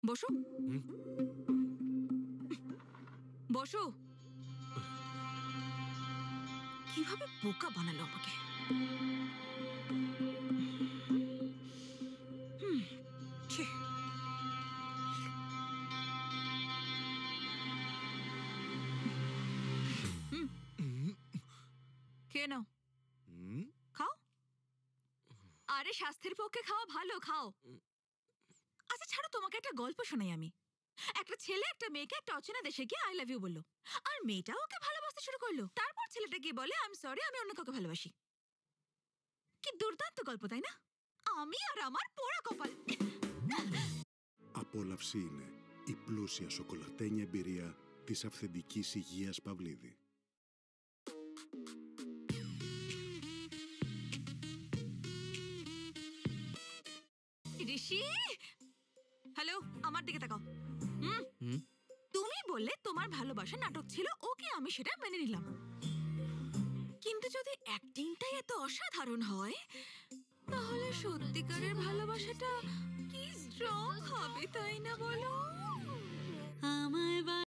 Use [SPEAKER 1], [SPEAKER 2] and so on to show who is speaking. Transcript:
[SPEAKER 1] বসো বসো। কিভাবে বোকা বানালো আমাকে। ছি। খেয়ে নাও, খাও। আরে স্বাস্থ্যের পক্ষে খাওয়া ভালো, খাও। আচ্ছা ছাড়ো, তোমাকে একটা গল্প শোনাই আমি। একটা ছেলে একটা মেয়েকে একটা অচেনা দেশে গিয়ে আই লাভ ইউ বললো, আর মেয়েটাও ওকে ভালোবাসতে শুরু করলো। তারপর ছেলেটা গিয়ে বলে আই এম সরি, আমি অন্য কাউকে ভালোবাসি। কি দুর্দান্ত গল্প, তাই না? আমি আর আমার পোড়া কপাল।
[SPEAKER 2] Απόλαυση είναι η πλούσια σοκολατένια εμπειρία της αυθεντικής υγείας Παυλίδη.
[SPEAKER 1] ঋষি, হ্যালো, আমার দিকে তাকাও। তুমি বললে তোমার ভালোবাসা নাটক ছিল, ওকে আমি সেটা মেনে নিলাম। কিন্তু যদি অ্যাক্টিংটাই এত অসাধারণ হয়, তাহলে সত্যিকারের ভালোবাসাটা কি স্ট্রং হবে, তাই না বলো?